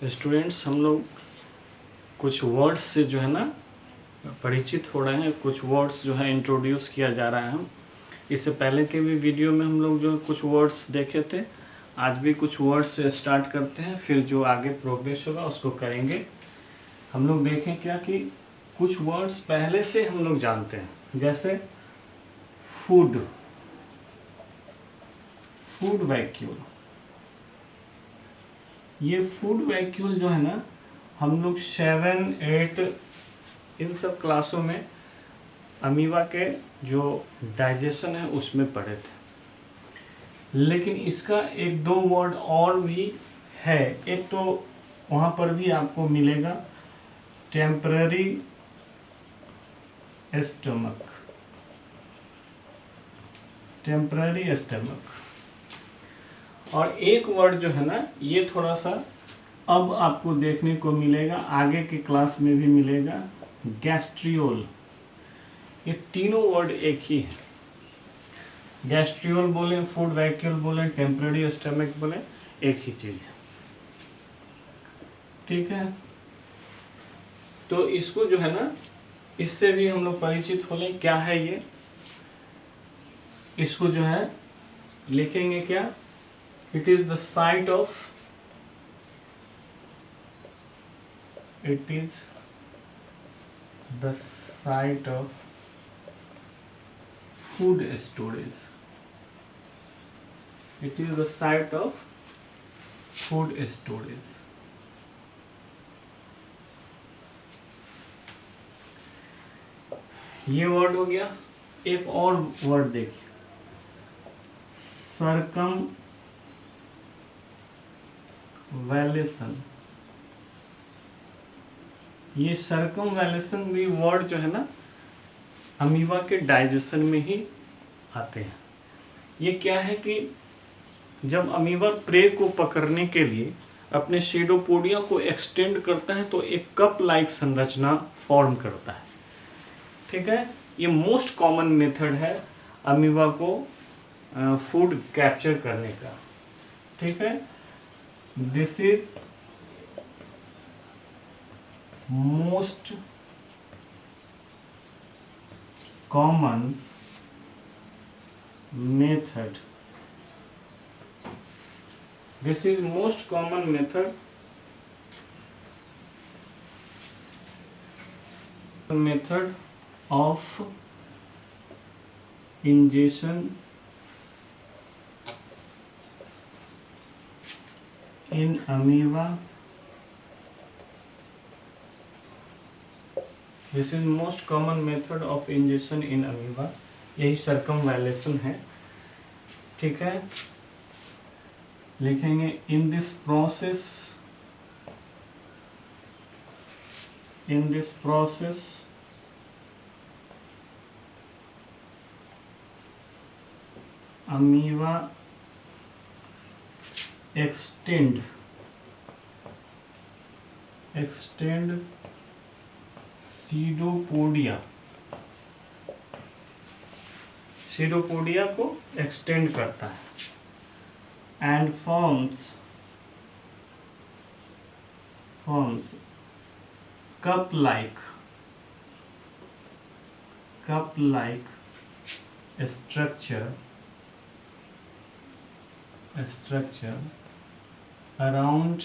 Students, हम लोग कुछ वर्ड्स से जो है ना परिचित हो रहे हैं। कुछ वर्ड्स जो है इंट्रोड्यूस किया जा रहा है। हम इससे पहले के भी वीडियो में हम लोग जो कुछ वर्ड्स देखे थे, आज भी कुछ वर्ड्स से स्टार्ट करते हैं, फिर जो आगे प्रोग्रेस होगा उसको करेंगे। हम लोग देखें क्या कि कुछ वर्ड्स पहले से हम लोग जानते हैं, जैसे फूड, फूड वैक्यूल। ये फूड वैक्यूल जो है ना, हम लोग 7, 8 इन सब क्लासों में अमीबा के जो डाइजेशन है उसमें पढ़े थे। लेकिन इसका एक दो वर्ड और भी है। एक तो वहाँ पर भी आपको मिलेगा टेम्पररी स्टमक, टेम्पररी स्टमक। और एक वर्ड जो है ना, ये थोड़ा सा अब आपको देखने को मिलेगा, आगे के क्लास में भी मिलेगा, गैस्ट्रियोल। ये तीनों वर्ड एक ही है। गैस्ट्रियोल बोले, फूड वैक्यूल बोले, टेम्पररी स्टमक बोले, एक ही चीज है। ठीक है, तो इसको जो है ना, इससे भी हम लोग परिचित हो लें। क्या है ये, इसको जो है लिखेंगे क्या, it is the site of, it is the site of food storage. It is the site of food storage. ये वर्ड हो गया। एक और वर्ड देखिए, सरकम वैलेशन। ये सरकम वैलेशन भी वर्ड जो है ना, अमीबा के डाइजेशन में ही आते हैं। ये क्या है कि जब अमीबा प्रे को पकड़ने के लिए अपने शेडोपोडिया को एक्सटेंड करता है तो एक कप लाइक संरचना फॉर्म करता है। ठीक है, ये मोस्ट कॉमन मेथड है अमीबा को फूड कैप्चर करने का। ठीक है, this is most common method, this is most common method of ingestion in amoeba. This is most common method of ingestion in amoeba. यही circumvallation है। ठीक है, लिखेंगे in this process amoeba extend pseudopodia को एक्सटेंड करता है and forms cup like structure around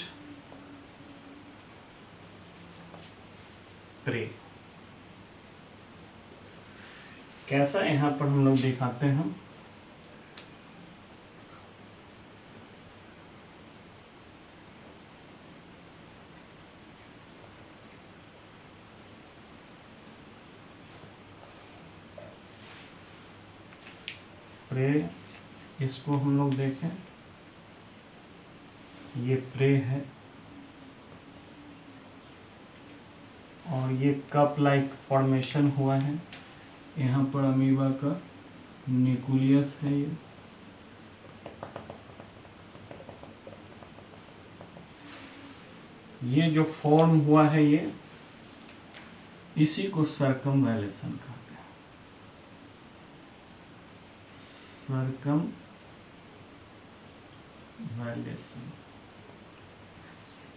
prey। कैसा, यहाँ पर हम लोग दिखाते हैं। प्रे, इसको हम लोग देखें, ये प्रे है और ये कप लाइक फॉर्मेशन हुआ है। यहाँ पर अमीबा का न्यूक्लियस है। ये जो फॉर्म हुआ है, ये इसी को सर्कमवैलेशन कहते हैं। सर्कमवैलेशन।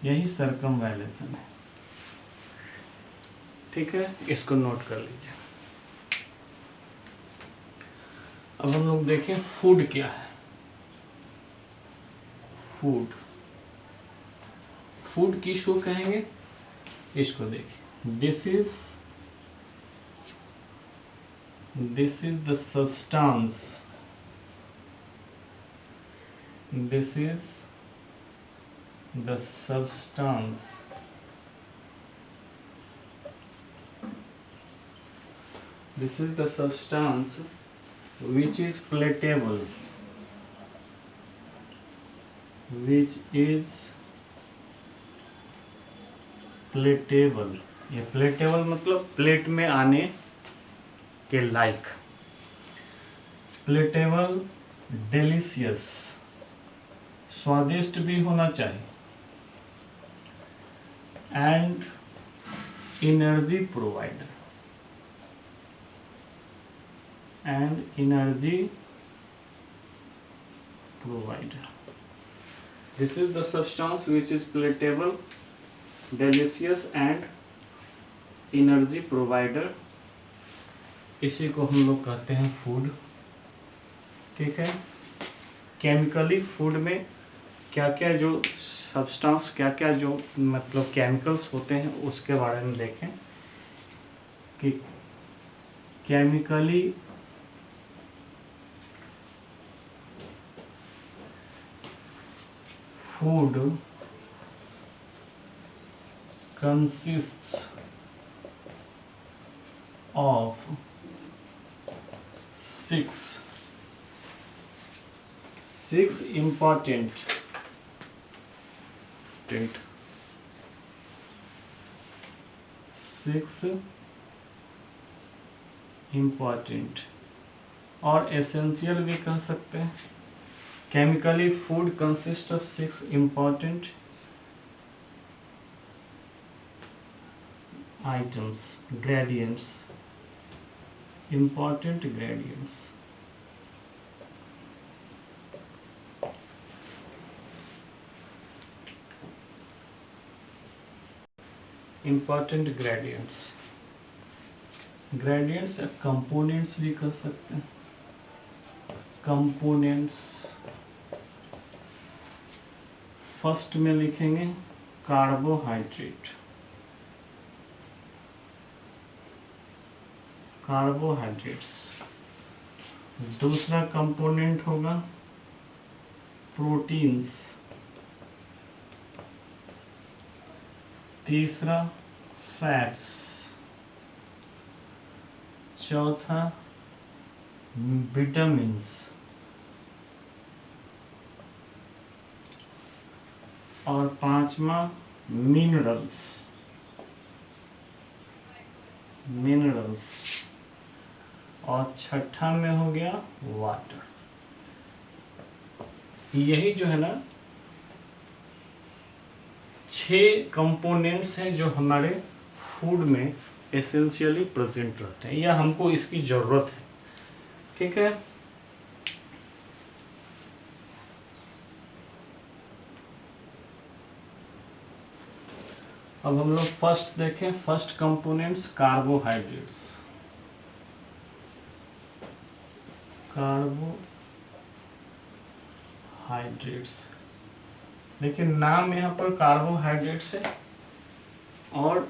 यही सर्कमवैलेशन है। ठीक है, इसको नोट कर लीजिए। अब हम लोग देखें फूड क्या है। फूड, फूड किसको कहेंगे, इसको देखिए। This is the substance, this is the substance this is the substance which is palatable, which is palatable। ये palatable मतलब प्लेट में आने के लायक। palatable, delicious, स्वादिष्ट भी होना चाहिए, and energy provider, and energy provider। This is the substance which is palatable, delicious and energy provider। इसी को हम लोग कहते हैं फूड। ठीक है, केमिकली फूड में क्या क्या जो सब्सटेंस, क्या क्या जो मतलब केमिकल्स होते हैं उसके बारे में देखें कि chemically food consists of six important और एसेंशियल भी कह सकते हैं। Chemically, food consists of 6 important items, gradients, important gradients। important gradients, gradients या components भी कह सकते हैं। components फर्स्ट में लिखेंगे कार्बोहाइड्रेट, कार्बोहाइड्रेट्स। दूसरा कंपोनेंट होगा प्रोटीन्स। तीसरा फैट्स। चौथा विटामिन्स। और पांचवा मिनरल्स। और छठा में हो गया वाटर। यही जो है ना 6 कंपोनेंट्स हैं जो हमारे फूड में एसेंशियली प्रेजेंट रहते हैं, या हमको इसकी जरूरत है। ठीक है, अब हम लोग फर्स्ट देखें। First components carbohydrates. कार्बोहाइड्रेट्स, लेकिन नाम यहाँ पर कार्बोहाइड्रेट्स है और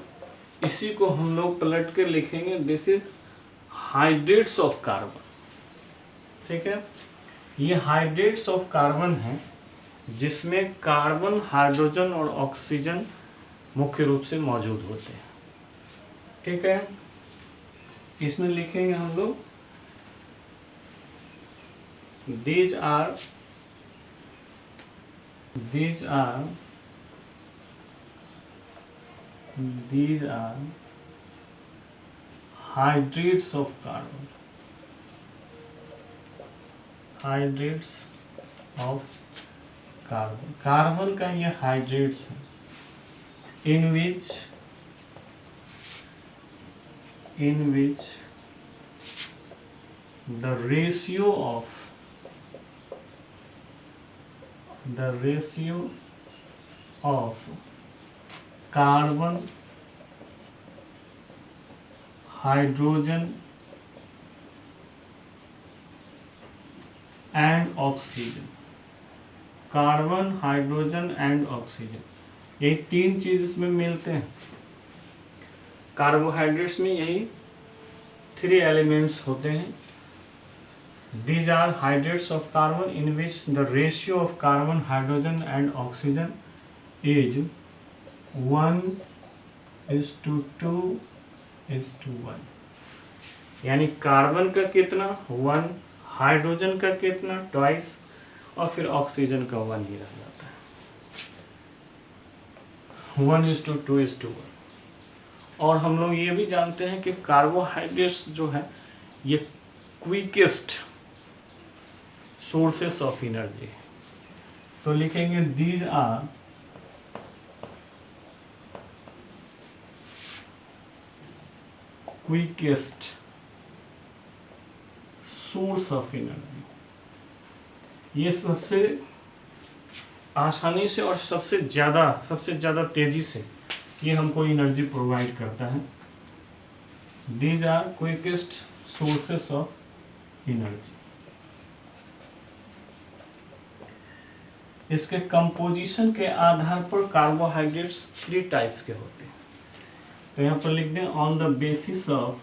इसी को हम लोग पलट के लिखेंगे this is hydrates of carbon. ठीक है, ये हाइड्रेट्स ऑफ कार्बन है जिसमें कार्बन, हाइड्रोजन और ऑक्सीजन मुख्य रूप से मौजूद होते हैं। ठीक है, इसमें लिखेंगे हम लोग these are hydrates of carbon, hydrates of carbon। Carbon का ये हाइड्रेट्स है in which the ratio of carbon, hydrogen and oxygen. Carbon, hydrogen and oxygen, ये तीन चीज इसमें मिलते हैं। कार्बोहाइड्रेट्स में यही 3 एलिमेंट्स होते हैं। These are hydrates of carbon in which the ratio of carbon, hydrogen and oxygen is 1:2:1। यानी कार्बन का कितना 1, हाइड्रोजन का कितना 2 और फिर ऑक्सीजन का 1 ही रह जाता है, 1:2:1। और हम लोग ये भी जानते हैं कि कार्बोहाइड्रेट्स जो है ये क्विकेस्ट सोर्सेस ऑफ एनर्जी। तो लिखेंगे these are quickest source of energy. ये सबसे आसानी से और सबसे ज़्यादा तेजी से ये हमको एनर्जी प्रोवाइड करता है। These are quickest sources of energy. इसके कंपोजिशन के आधार पर कार्बोहाइड्रेट्स 3 टाइप्स के होते हैं। तो यहाँ पर लिख दें on the basis of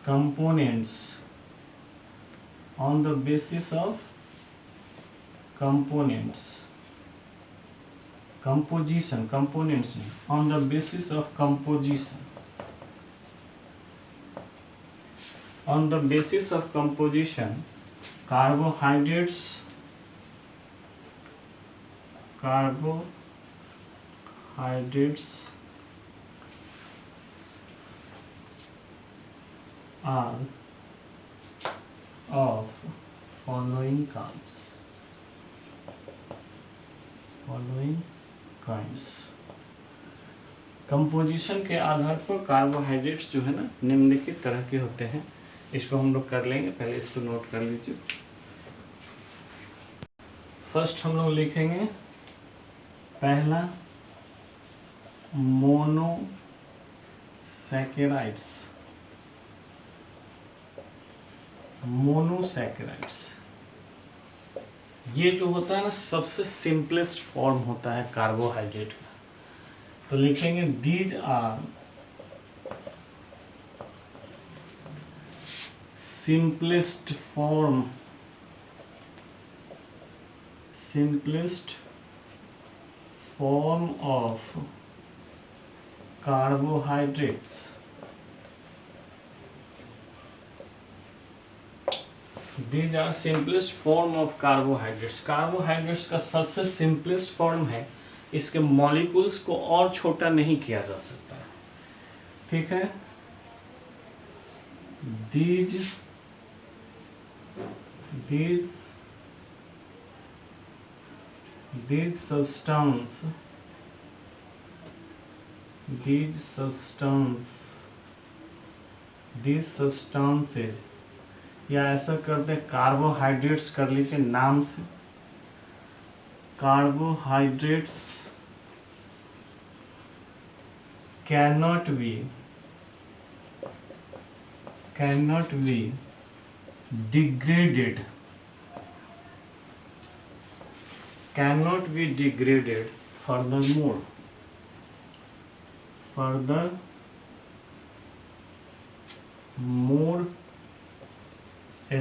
components, on the basis of components, composition, components नहीं, on the basis of composition, on the basis of composition, carbohydrates are of following kinds। Composition के आधार पर कार्बोहाइड्रेट्स जो है ना निम्नलिखित तरह के होते हैं। इसको हम लोग कर लेंगे, पहले इसको नोट कर लीजिए। फर्स्ट हम लोग लिखेंगे पहला मोनोसैकेराइड्स। ये जो होता है ना सबसे सिंपलेस्ट फॉर्म होता है कार्बोहाइड्रेट का। तो लिखेंगे these are simplest form of carbohydrates। These are simplest form of carbohydrates। Carbohydrates का सबसे सिंपलेस्ट फॉर्म है। इसके मॉलिक्यूल्स को और छोटा नहीं किया जा सकता है, ठीक है। These substances, या ऐसा करते कार्बोहाइड्रेट्स कर लीजिए नाम से। Carbohydrates cannot be degraded furthermore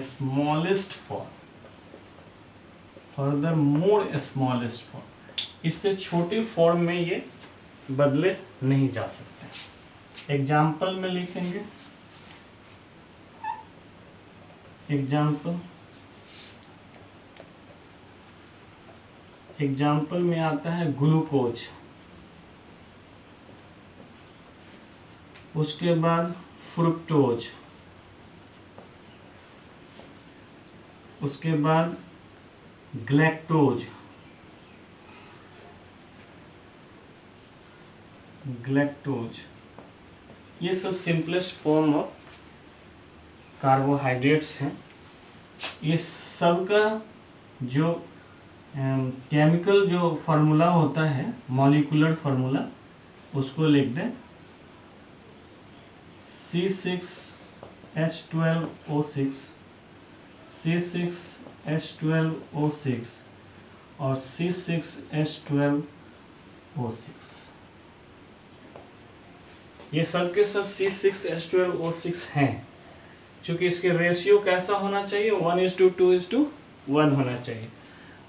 smallest form, इससे छोटे फॉर्म में ये बदले नहीं जा सकते। एग्जाम्पल में लिखेंगे, एग्जाम्पल में आता है ग्लूकोज, उसके बाद फ्रुक्टोज, उसके बाद ग्लैक्टोज, ये सब सिंपलेस्ट फॉर्म ऑफ कार्बोहाइड्रेट्स हैं, ये सब का जो केमिकल जो फार्मूला होता है, मॉलिक्यूलर फार्मूला, उसको लिख दें C6H12O6, C6H12O6 और C6H12O6। ये सब के सब C6H12O6 हैं। चूँकि इसके रेशियो कैसा होना चाहिए, 1:2:1 होना चाहिए,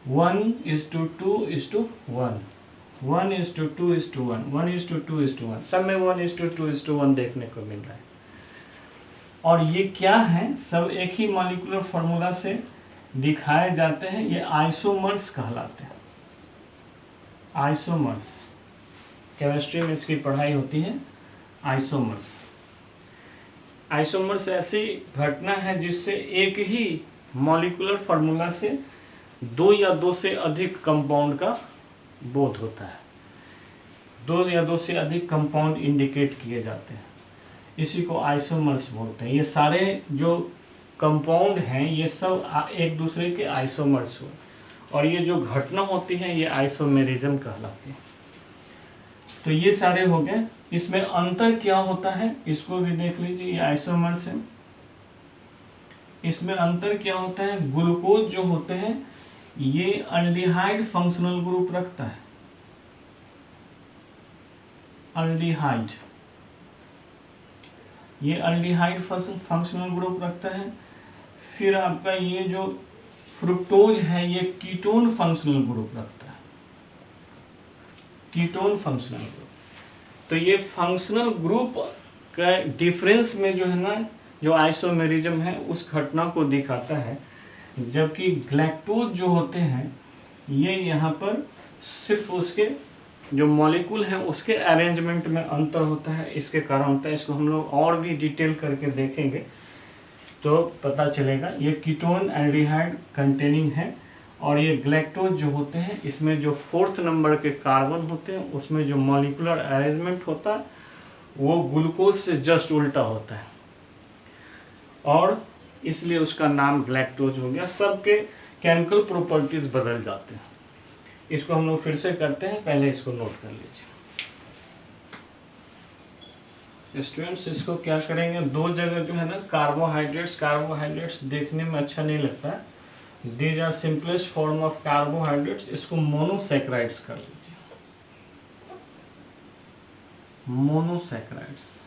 1:2:1, 1:2:1, 1:2:1, सब में 1:2:1 देखने को मिल रहा है। और ये क्या है, सब एक ही मॉलिक्यूलर फार्मूला से दिखाए जाते हैं, ये आइसोमर्स कहलाते हैं। आइसोमर्स, केमिस्ट्री में इसकी पढ़ाई होती है, आइसोमर्स। आइसोमर्स ऐसी घटना है जिससे एक ही मॉलिक्यूलर फार्मूला से दो या दो से अधिक कंपाउंड का बोध होता है, दो या दो से अधिक कंपाउंड इंडिकेट किए जाते हैं, इसी को आइसोमर्स बोलते हैं। ये सारे जो कंपाउंड हैं ये सब एक दूसरे के आइसोमर्स हो, और ये जो घटना होती है ये आइसोमेरिज्म कहलाती है। तो ये सारे हो गए। इसमें अंतर क्या होता है इसको भी देख लीजिए, ये आइसोमर्स है। इसमें अंतर क्या होता है, ग्लूकोज जो होते हैं ये अल्डिहाइड फंक्शनल ग्रुप रखता है, अल्डिहाइड, ये अल्डिहाइड फंक्शनल ग्रुप रखता है। फिर आपका ये जो फ्रुक्टोज है ये कीटोन फंक्शनल ग्रुप रखता है, कीटोन फंक्शनल ग्रुप। तो ये फंक्शनल ग्रुप का डिफरेंस में जो है ना, जो आइसोमेरिज्म है उस घटना को दिखाता है। जबकि ग्लैक्टोज जो होते हैं ये यहाँ पर सिर्फ उसके जो मॉलिक्यूल है उसके अरेंजमेंट में अंतर होता है, इसके कारण होता है। इसको हम लोग और भी डिटेल करके देखेंगे तो पता चलेगा। ये कीटोन एल्डिहाइड कंटेनिंग है, और ये ग्लैक्टोज जो होते हैं इसमें जो 4th नंबर के कार्बन होते हैं उसमें जो मॉलिक्यूलर अरेंजमेंट होता है वो ग्लूकोज से जस्ट उल्टा होता है, और इसलिए उसका नाम ग्लैक्टोज हो गया। सबके केमिकल प्रॉपर्टीज बदल जाते हैं। इसको हम लोग फिर से करते हैं, पहले इसको नोट कर लीजिए स्टूडेंट्स। इसको क्या करेंगे, दो जगह जो है ना कार्बोहाइड्रेट्स देखने में अच्छा नहीं लगता है। These are simplest form of carbohydrates, इसको मोनोसैकेराइड्स कर लीजिए, मोनोसैकेराइड्स,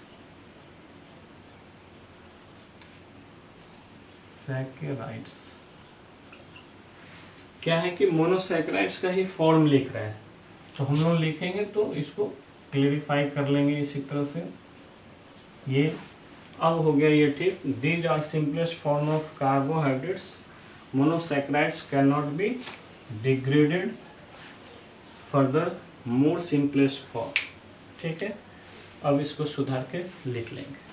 सैकेराइड्स। क्या है कि मोनोसैकेराइड्स का ही फॉर्म लिख रहा है, तो हम लोग लिखेंगे तो इसको क्लेरिफाई कर लेंगे इसी तरह से। ये अब हो गया ये ठीक। These are simplest form of carbohydrates, monosaccharides can not be degraded further, more simplest form. ठीक है, अब इसको सुधार के लिख लेंगे।